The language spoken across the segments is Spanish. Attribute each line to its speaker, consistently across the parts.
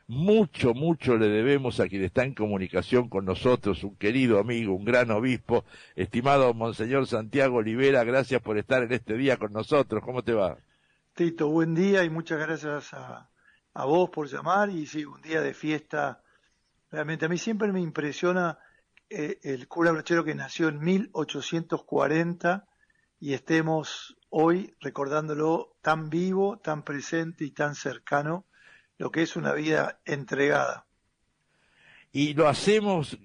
Speaker 1: Mucho, mucho le debemos a quien está en comunicación con nosotros, un querido amigo, un gran obispo, estimado Monseñor Santiago Olivera, gracias por estar en este día con nosotros. ¿Cómo te va?
Speaker 2: Tito, buen día y muchas gracias a vos por llamar. Y sí, un día de fiesta. Realmente a mí siempre me impresiona el cura Brochero que nació en 1840 y estemos hoy recordándolo tan vivo, tan presente y tan cercano, lo que es una vida entregada.
Speaker 1: Y lo hacemos,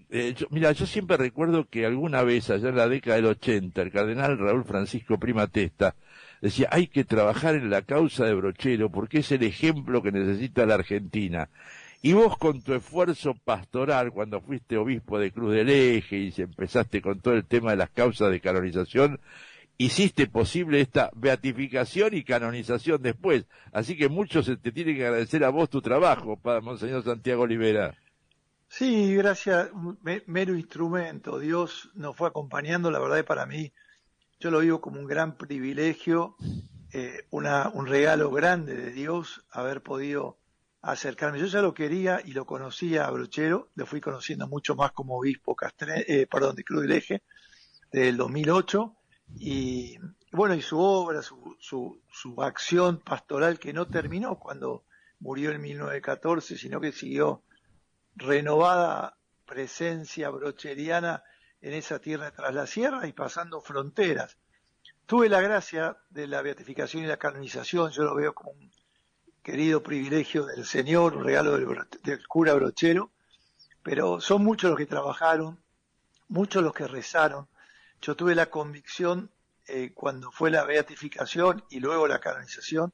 Speaker 1: mira, yo siempre recuerdo que alguna vez, allá en la década del 80, el cardenal Raúl Francisco Prima Testa decía, hay que trabajar en la causa de Brochero porque es el ejemplo que necesita la Argentina. Y vos con tu esfuerzo pastoral, cuando fuiste obispo de Cruz del Eje y se empezaste con todo el tema de las causas de canonización, hiciste posible esta beatificación y canonización después. Así que mucho se te tiene que agradecer a vos tu trabajo, Padre Monseñor Santiago Olivera.
Speaker 2: Sí, gracias, mero instrumento. Dios nos fue acompañando, la verdad, para mí, yo lo vivo como un gran privilegio, un regalo grande de Dios haber podido acercarme. Yo ya lo quería y lo conocía a Brochero, lo fui conociendo mucho más como obispo de Cruz del Eje, del 2008, y bueno, y su obra, su acción pastoral que no terminó cuando murió en 1914, sino que siguió renovada presencia brocheriana en esa tierra tras la sierra y pasando fronteras. Tuve la gracia de la beatificación y la canonización, yo lo veo como un querido privilegio del Señor, un regalo del cura Brochero, pero son muchos los que trabajaron, muchos los que rezaron. Yo tuve la convicción cuando fue la beatificación y luego la canonización,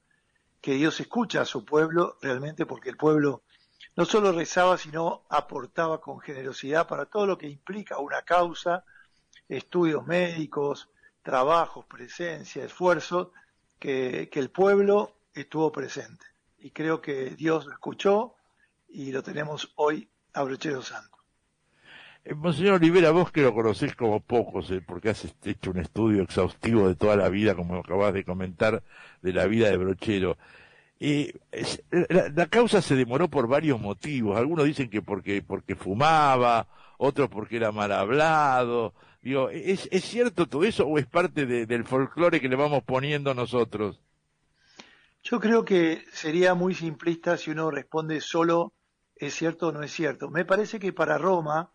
Speaker 2: que Dios escucha a su pueblo realmente porque el pueblo no solo rezaba, sino aportaba con generosidad para todo lo que implica una causa, estudios médicos, trabajos, presencia, esfuerzo, que el pueblo estuvo presente. Y creo que Dios lo escuchó y lo tenemos hoy a Brochero Santo.
Speaker 1: Monseñor Olivera, vos que lo conocés como pocos, porque has hecho un estudio exhaustivo de toda la vida, como acabas de comentar, de la vida de Brochero. La causa se demoró por varios motivos. Algunos dicen que porque fumaba, otros porque era mal hablado. Digo, ¿es cierto todo eso o es parte del folclore que le vamos poniendo nosotros?
Speaker 2: Yo creo que sería muy simplista si uno responde solo es cierto o no es cierto. Me parece que para Roma,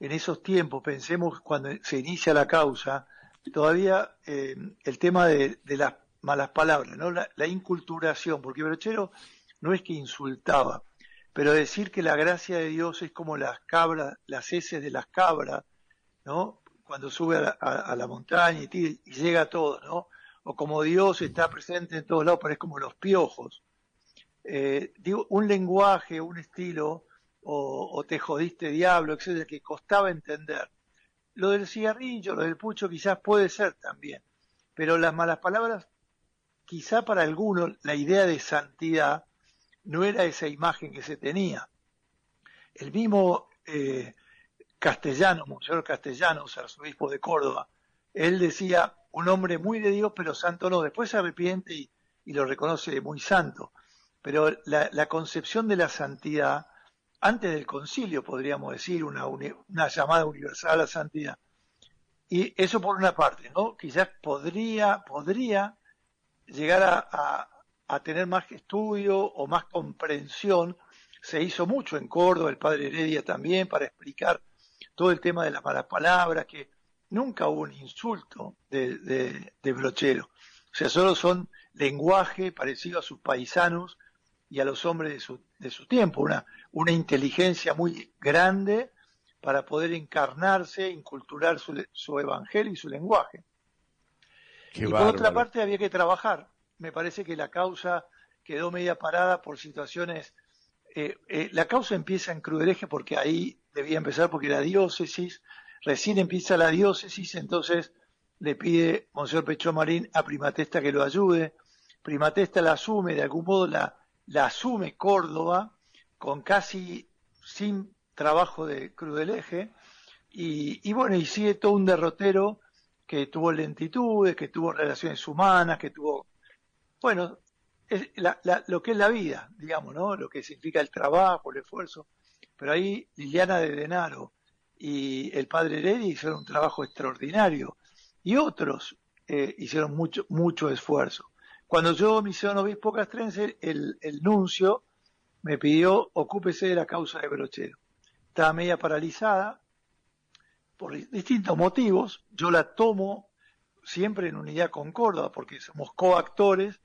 Speaker 2: en esos tiempos, pensemos cuando se inicia la causa, todavía el tema de las malas palabras, ¿no? La inculturación, porque Brochero no es que insultaba, pero decir que la gracia de Dios es como las cabras, las heces de las cabras, ¿no? Cuando sube a la montaña y llega a todo, ¿no? O como Dios está presente en todos lados, pero es como los piojos. Digo, un lenguaje, un estilo, o te jodiste diablo, etcétera, que costaba entender. Lo del cigarrillo, lo del pucho quizás puede ser también, pero las malas palabras, quizá para algunos la idea de santidad no era esa imagen que se tenía. El mismo Castellano, Monseñor Castellanos, arzobispo de Córdoba, él decía, un hombre muy de Dios, pero santo no. Después se arrepiente y lo reconoce muy santo. Pero la concepción de la santidad, antes del concilio, podríamos decir, una llamada universal a la santidad. Y eso por una parte, ¿no? Quizás podría llegar a tener más estudio o más comprensión. Se hizo mucho en Córdoba, el padre Heredia también, para explicar todo el tema de las malas palabras, que nunca hubo un insulto de Brochero. O sea, solo son lenguaje parecido a sus paisanos y a los hombres de su tiempo, una inteligencia muy grande para poder encarnarse, inculturar su evangelio y su lenguaje.
Speaker 1: Qué
Speaker 2: Y por otra
Speaker 1: bárbaro.
Speaker 2: parte había que trabajar. Me parece que la causa quedó media parada por situaciones. La causa empieza en Crudereje porque ahí debía empezar porque la diócesis, recién empieza la diócesis, entonces le pide Monseñor Pecho Marín a Primatesta que lo ayude. Primatesta la asume, de algún modo la asume Córdoba, con casi sin trabajo de Crudeleje, y bueno, y sigue todo un derrotero que tuvo lentitudes, que tuvo relaciones humanas, que tuvo, bueno, es lo que es la vida, digamos, ¿no? Lo que significa el trabajo, el esfuerzo. Pero ahí Liliana de Denaro y el padre Heredia hicieron un trabajo extraordinario y otros hicieron mucho esfuerzo. Cuando yo me hicieron obispo castrense, el nuncio me pidió ocúpese de la causa de Brochero. Estaba media paralizada por distintos motivos. Yo la tomo siempre en unidad con Córdoba porque somos coactores,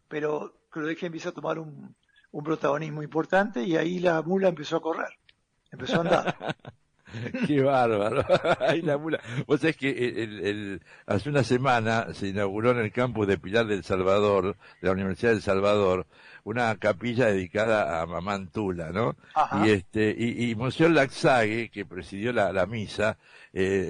Speaker 2: pero creo que empieza a tomar un protagonismo importante y ahí la mula empezó a correr, empezó a andar.
Speaker 1: Qué bárbaro. Ahí la mula. Vos sabés que hace una semana se inauguró en el campus de Pilar del Salvador, de la Universidad del Salvador, una capilla dedicada a Mamá Tula, ¿no?
Speaker 2: Ajá.
Speaker 1: Y Monseñor Laxague, que presidió la misa,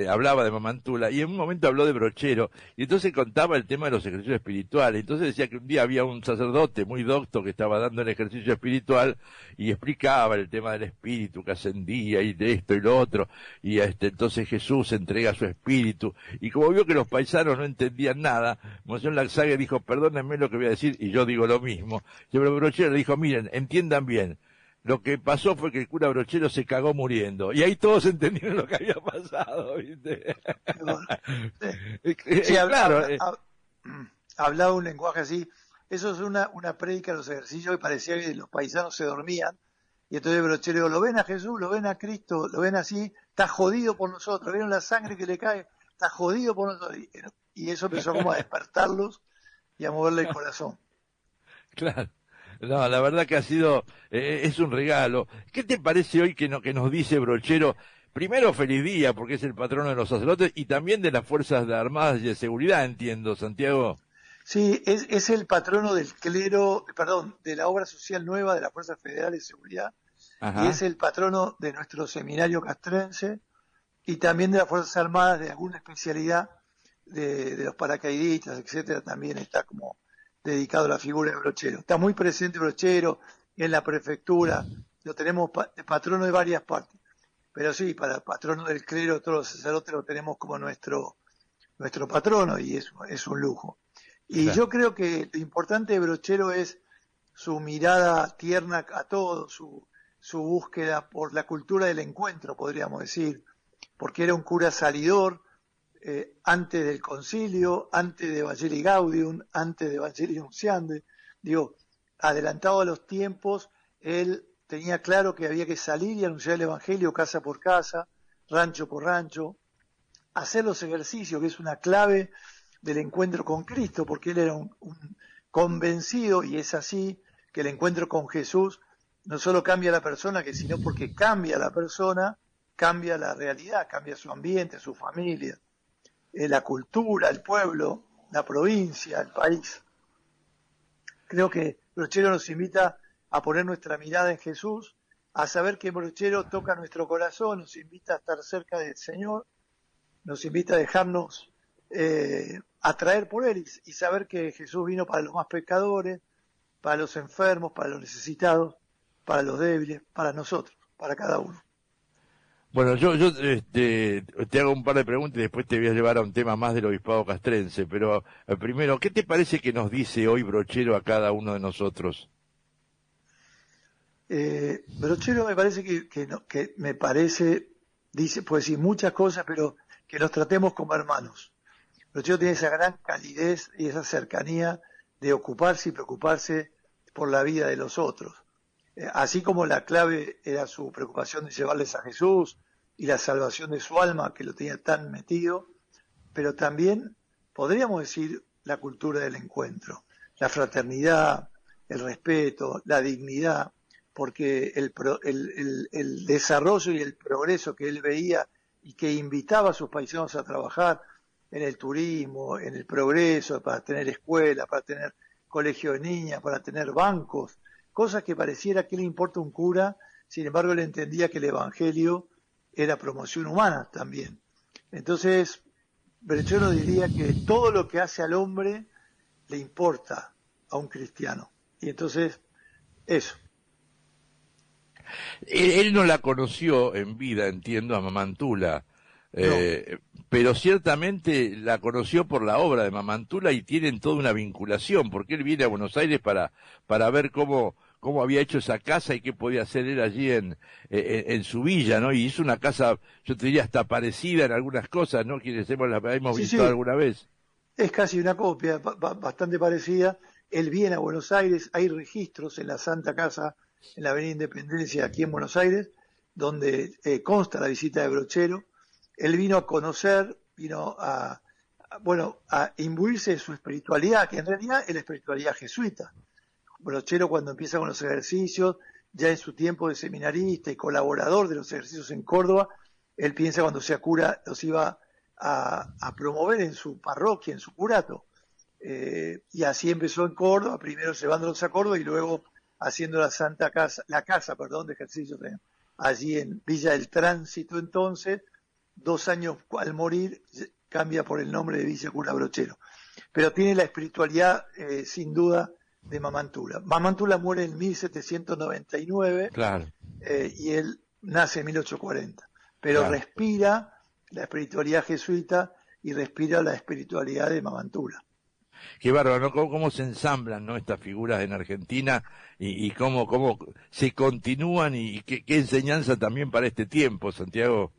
Speaker 1: hablaba de Mamá Tula y en un momento habló de Brochero y entonces contaba el tema de los ejercicios espirituales. Entonces decía que un día había un sacerdote muy docto que estaba dando el ejercicio espiritual y explicaba el tema del espíritu que ascendía y de esto y lo otro, y entonces Jesús entrega su espíritu, y como vio que los paisanos no entendían nada, Monseñor Laxague dijo, perdónenme lo que voy a decir, y yo digo lo mismo, pero Brochero le dijo, miren, entiendan bien, lo que pasó fue que el cura Brochero se cagó muriendo, y ahí todos entendieron lo que había pasado, ¿viste?
Speaker 2: Sí,
Speaker 1: Claro,
Speaker 2: hablaba un lenguaje así. Eso es una prédica de los ejercicios que parecía que los paisanos se dormían. Y entonces Brochero dijo, lo ven a Jesús, lo ven a Cristo, lo ven así, está jodido por nosotros, vieron la sangre que le cae, está jodido por nosotros. Y eso empezó como a despertarlos y a moverle el corazón.
Speaker 1: claro. No, la verdad que ha sido, es un regalo. ¿Qué te parece hoy que nos dice Brochero? Primero, feliz día, porque es el patrono de los sacerdotes y también de las Fuerzas Armadas y de Seguridad, entiendo, Santiago.
Speaker 2: Sí, es el patrono del clero, perdón, de la obra social nueva de las Fuerzas Federales de Seguridad y es
Speaker 1: Ajá.
Speaker 2: el patrono de nuestro seminario castrense y también de las Fuerzas Armadas de alguna especialidad de los paracaidistas, etcétera, también está como dedicado a la figura de Brochero. Está muy presente Brochero en la prefectura, lo tenemos patrono de varias partes, pero sí, para el patrono del clero, todos los sacerdotes lo tenemos como nuestro patrono y es un lujo. Y
Speaker 1: Claro.
Speaker 2: yo creo que lo importante de Brochero es su mirada tierna a todo, su búsqueda por la cultura del encuentro, podríamos decir, porque era un cura salidor antes del concilio, antes de Evangelii Gaudium, antes de Evangelii Nunciande, digo, adelantado a los tiempos, él tenía claro que había que salir y anunciar el Evangelio casa por casa, rancho por rancho, hacer los ejercicios, que es una clave del encuentro con Cristo, porque él era un convencido, y es así, que el encuentro con Jesús no solo cambia a la persona, que sino porque cambia a la persona, cambia la realidad, cambia su ambiente, su familia, la cultura, el pueblo, la provincia, el país. Creo que Brochero nos invita a poner nuestra mirada en Jesús, a saber que Brochero toca nuestro corazón, nos invita a estar cerca del Señor, nos invita a dejarnos atraer por Él y saber que Jesús vino para los más pecadores, para los enfermos, para los necesitados, para los débiles, para nosotros, para cada uno.
Speaker 1: Bueno, yo te hago un par de preguntas y después te voy a llevar a un tema más del obispado castrense, pero primero, ¿qué te parece que nos dice hoy Brochero a cada uno de nosotros?
Speaker 2: Brochero me parece que me parece, dice, puede decir muchas cosas, pero que nos tratemos como hermanos. Brochero tiene esa gran calidez y esa cercanía de ocuparse y preocuparse por la vida de los otros. Así como la clave era su preocupación de llevarles a Jesús y la salvación de su alma, que lo tenía tan metido, pero también podríamos decir la cultura del encuentro, la fraternidad, el respeto, la dignidad, porque el desarrollo y el progreso que él veía y que invitaba a sus paisanos a trabajar en el turismo, en el progreso, para tener escuela, para tener colegio de niñas, para tener bancos, cosas que pareciera que le importa un cura, sin embargo él entendía que el Evangelio era promoción humana también. Entonces, Brochero diría que todo lo que hace al hombre le importa a un cristiano. Y entonces, eso.
Speaker 1: Él no la conoció en vida, entiendo, a Mamantula.
Speaker 2: No.
Speaker 1: Pero ciertamente la conoció por la obra de Mamantula y tienen toda una vinculación, porque él viene a Buenos Aires para ver cómo había hecho esa casa y qué podía hacer él allí en su villa, ¿no? Y hizo una casa, yo te diría, hasta parecida en algunas cosas, ¿no? Quienes la hemos
Speaker 2: Sí,
Speaker 1: visitado
Speaker 2: sí,
Speaker 1: alguna vez.
Speaker 2: es casi una copia, bastante parecida. Él viene a Buenos Aires, hay registros en la Santa Casa, en la Avenida Independencia, aquí en Buenos Aires, donde consta la visita de Brochero. Él vino a conocer, vino bueno, a imbuirse de su espiritualidad, que en realidad es la espiritualidad jesuita. Brochero, cuando empieza con los ejercicios, ya en su tiempo de seminarista y colaborador de los ejercicios en Córdoba, él piensa cuando sea cura los iba a promover en su parroquia, en su curato. Y así empezó en Córdoba, primero llevándolos a Córdoba y luego haciendo la casa, perdón, de ejercicios allí en Villa del Tránsito. Entonces, 2 años al morir, cambia por el nombre de Villa Cura Brochero. Pero tiene la espiritualidad, sin duda, de Mamantula. Mamantula muere en 1799,
Speaker 1: Claro.
Speaker 2: Y él nace en 1840. Pero
Speaker 1: Claro.
Speaker 2: respira la espiritualidad jesuita y respira la espiritualidad de Mamantula.
Speaker 1: Qué bárbaro, ¿no? ¿Cómo se ensamblan, ¿no? Estas figuras en Argentina y cómo se continúan y qué enseñanza también para este tiempo, Santiago.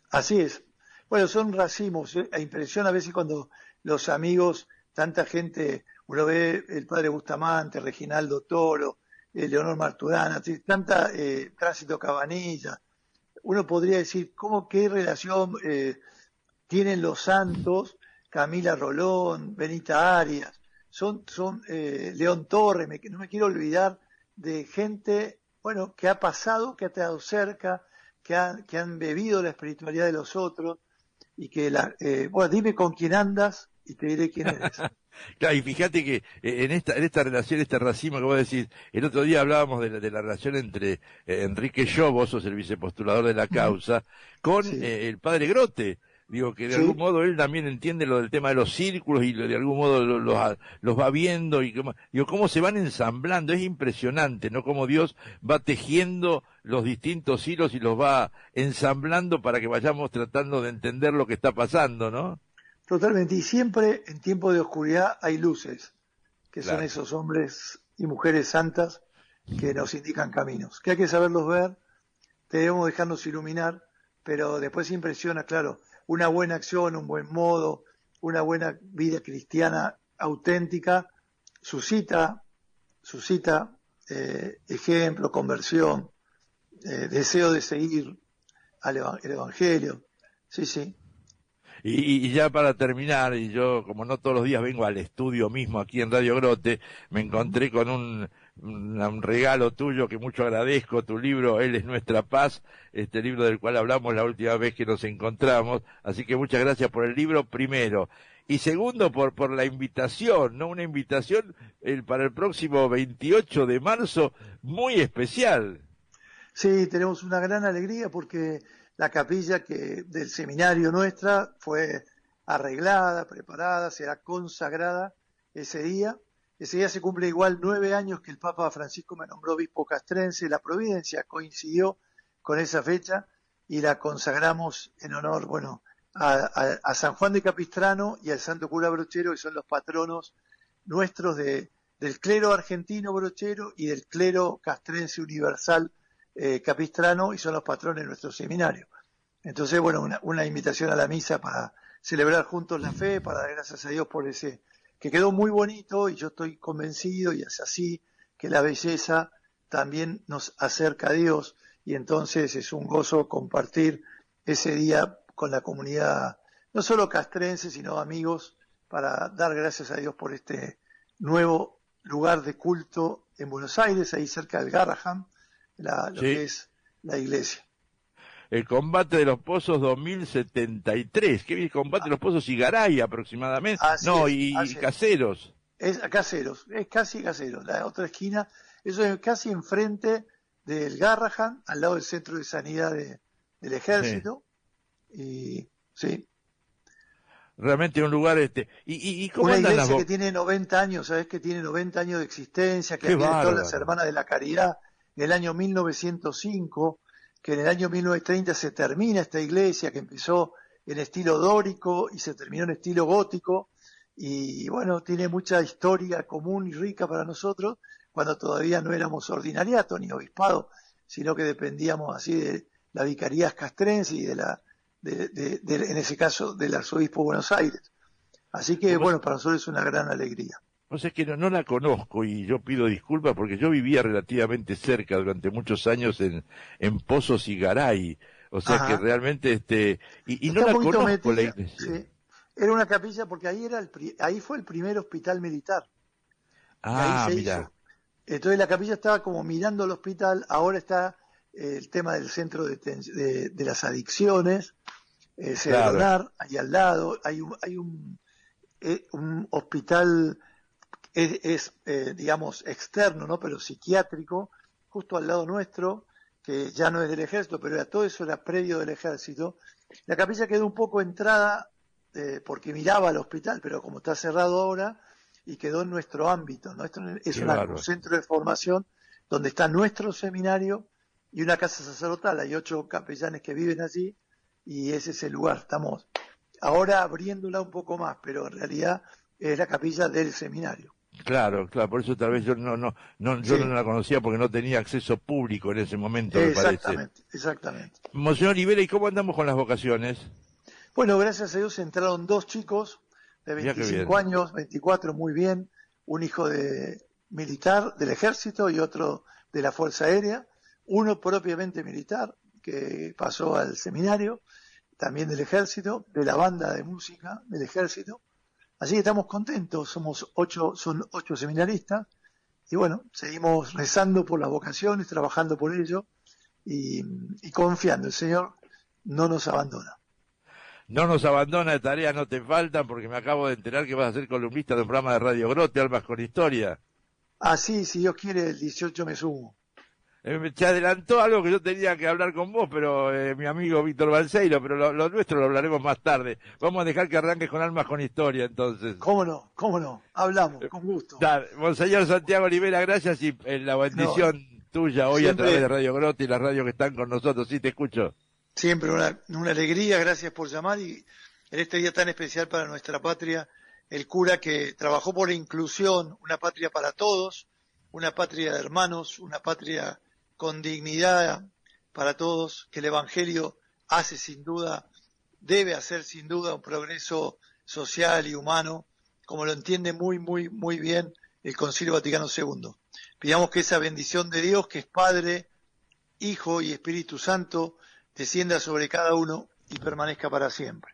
Speaker 2: Así es. Bueno, son racimos. Impresiona a veces cuando los amigos, tanta gente, uno ve el padre Bustamante, Reginaldo Toro, Leonor Marturana, tanta Tránsito Cabanilla. Uno podría decir, qué relación tienen los santos, Camila Rolón, Benita Arias, son León Torres, no me quiero olvidar de gente, bueno, que ha pasado, que ha estado cerca, que han bebido la espiritualidad de los otros y que bueno, dime con quién andas y te diré quién eres.
Speaker 1: Claro, y fíjate que en esta relación, este racimo que vos decís, el otro día hablábamos de la relación entre Enrique Yo, vos sos el vicepostulador de la causa, con
Speaker 2: Sí,
Speaker 1: el padre Grote. Digo, que de algún
Speaker 2: sí,
Speaker 1: modo él también entiende lo del tema de los círculos y de algún modo los va viendo y digo, cómo se van ensamblando. Es impresionante, ¿no? Cómo Dios va tejiendo los distintos hilos y los va ensamblando para que vayamos tratando de entender lo que está pasando, ¿no?
Speaker 2: totalmente. Y siempre en tiempo de oscuridad hay luces, que son
Speaker 1: Claro.
Speaker 2: esos hombres y mujeres santas que nos indican caminos, que hay que saberlos ver, debemos dejarnos iluminar, pero después impresiona, claro, una buena acción, un buen modo, una buena vida cristiana auténtica, suscita, suscita ejemplo, conversión, deseo de seguir el Evangelio. Sí, sí,
Speaker 1: Y ya para terminar, y yo como no todos los días vengo al estudio mismo aquí en Radio Grote, me encontré con un regalo tuyo que mucho agradezco, tu libro Él es nuestra paz, este libro del cual hablamos la última vez que nos encontramos, así que muchas gracias por el libro primero. Y segundo, por la invitación, ¿no? Una invitación para el próximo 28 de marzo muy especial.
Speaker 2: sí, tenemos una gran alegría porque la capilla del seminario nuestra fue arreglada, preparada, será consagrada ese día. Ese día se cumple igual 9 años que el Papa Francisco me nombró obispo castrense. La providencia coincidió con esa fecha y la consagramos en honor, bueno, a San Juan de Capistrano y al Santo Cura Brochero, que son los patronos nuestros del clero argentino brochero y del clero castrense universal capistrano, y son los patrones de nuestro seminario. Entonces, bueno, una invitación a la misa para celebrar juntos la fe, para dar gracias a Dios por ese, que quedó muy bonito y yo estoy convencido y es así, que la belleza también nos acerca a Dios y entonces es un gozo compartir ese día con la comunidad, no solo castrense, sino amigos, para dar gracias a Dios por este nuevo lugar de culto en Buenos Aires, ahí cerca del Garrahan, lo que
Speaker 1: Sí.
Speaker 2: es la iglesia.
Speaker 1: El combate de los pozos 2073, que es el combate de los pozos y Garay aproximadamente,
Speaker 2: Así
Speaker 1: no,
Speaker 2: es,
Speaker 1: y
Speaker 2: así es.
Speaker 1: Caseros.
Speaker 2: Es a Caseros, es casi Caseros, la otra esquina, eso es casi enfrente del Garrahan, al lado del centro de sanidad del
Speaker 1: Sí.
Speaker 2: ejército, y sí,
Speaker 1: Realmente un lugar ¿Y cómo
Speaker 2: una
Speaker 1: andan las
Speaker 2: iglesia que
Speaker 1: vocaciones?
Speaker 2: tiene 90 años, ¿sabes? Que tiene 90 años de existencia, que
Speaker 1: Qué
Speaker 2: vienen todas las
Speaker 1: bárbaro.
Speaker 2: hermanas de la caridad en el año 1905, que en el año 1930 se termina esta iglesia que empezó en estilo dórico y se terminó en estilo gótico, y bueno, tiene mucha historia común y rica para nosotros, cuando todavía no éramos ordinariato ni obispado, sino que dependíamos así de la vicaría castrense y en ese caso del arzobispo de Buenos Aires. Así que
Speaker 1: Vos,
Speaker 2: bueno, para nosotros es una gran alegría.
Speaker 1: vos es que no la conozco y yo pido disculpas porque yo vivía relativamente cerca durante muchos años en Pozos y Garay, o sea que
Speaker 2: Ajá.
Speaker 1: realmente y no
Speaker 2: Está un
Speaker 1: la
Speaker 2: poquito
Speaker 1: conozco la
Speaker 2: metida,
Speaker 1: iglesia.
Speaker 2: sí. Era una capilla porque ahí fue el primer hospital militar y ahí
Speaker 1: Ah,
Speaker 2: se
Speaker 1: mira,
Speaker 2: hizo. Entonces la capilla estaba como mirando el hospital, ahora está el tema del centro de las adicciones,
Speaker 1: claro,
Speaker 2: Cedronar, ahí al lado, un hospital, digamos, externo, ¿no? Pero psiquiátrico, justo al lado nuestro, que ya no es del ejército, pero todo eso era previo del ejército. La capilla quedó un poco entrada porque miraba al hospital, pero como está cerrado ahora, y quedó en nuestro ámbito. Nuestro, es
Speaker 1: qué
Speaker 2: un
Speaker 1: bárbaro.
Speaker 2: centro de formación donde está nuestro seminario y una casa sacerdotal. Hay 8 capellanes que viven allí y ese es el lugar. Estamos ahora abriéndola un poco más, pero en realidad es la capilla del seminario.
Speaker 1: Claro, claro, por eso tal vez yo no
Speaker 2: Sí,
Speaker 1: la conocía porque no tenía acceso público en ese momento, me parece.
Speaker 2: exactamente, exactamente.
Speaker 1: Monseñor Olivera, ¿y cómo andamos con las vocaciones?
Speaker 2: Bueno, gracias a Dios entraron 2 chicos de
Speaker 1: Mirá qué
Speaker 2: 25
Speaker 1: bien.
Speaker 2: años, 24, muy bien, un hijo de militar del ejército y otro de la Fuerza Aérea, uno propiamente militar que pasó al seminario, también del ejército, de la banda de música del ejército. Así que estamos contentos, son 8 seminaristas y bueno, seguimos rezando por las vocaciones, trabajando por ello y confiando, el Señor no nos abandona.
Speaker 1: No nos abandona, tareas no te faltan, porque me acabo de enterar que vas a ser columnista de un programa de Radio Grote, Almas con Historia.
Speaker 2: Así, si Dios quiere, el 18 me sumo.
Speaker 1: Se adelantó algo que yo tenía que hablar con vos, pero mi amigo Víctor Balseiro, pero lo nuestro lo hablaremos más tarde. Vamos a dejar que arranques con Almas con Historia, entonces.
Speaker 2: ¿Cómo no? ¿Cómo no? Hablamos, con gusto.
Speaker 1: Dale, Monseñor Santiago Olivera, gracias y la
Speaker 2: No,
Speaker 1: bendición tuya hoy a través de
Speaker 2: siempre,
Speaker 1: Radio Grote y las radios que están con nosotros. Sí, te escucho.
Speaker 2: siempre una alegría, gracias por llamar y en este día tan especial para nuestra patria, el cura que trabajó por la inclusión, una patria para todos, una patria de hermanos, una patria con dignidad para todos, que el Evangelio hace sin duda, debe hacer sin duda un progreso social y humano, como lo entiende muy, muy, muy bien el Concilio Vaticano II. Pidamos que esa bendición de Dios, que es Padre, Hijo y Espíritu Santo, descienda sobre cada uno y permanezca para siempre.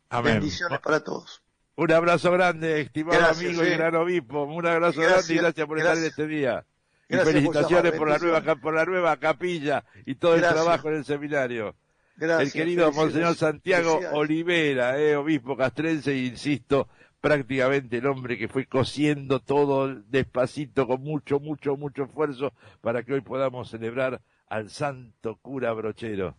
Speaker 1: Amén.
Speaker 2: Bendiciones para todos.
Speaker 1: Un abrazo grande, estimado
Speaker 2: Gracias,
Speaker 1: amigo y gran obispo. Un abrazo grande y
Speaker 2: gracias,
Speaker 1: gracias por estar en
Speaker 2: gracias,
Speaker 1: este día. Y
Speaker 2: gracias por llamar.
Speaker 1: felicitaciones
Speaker 2: Bendiciones.
Speaker 1: por la nueva capilla y todo el
Speaker 2: Gracias,
Speaker 1: trabajo en el seminario. El
Speaker 2: gracias.
Speaker 1: querido Monseñor Santiago
Speaker 2: Felicidades.
Speaker 1: Olivera, obispo castrense, insisto, prácticamente el hombre que fue cosiendo todo despacito, con mucho, mucho, mucho esfuerzo, para que hoy podamos celebrar al santo cura brochero.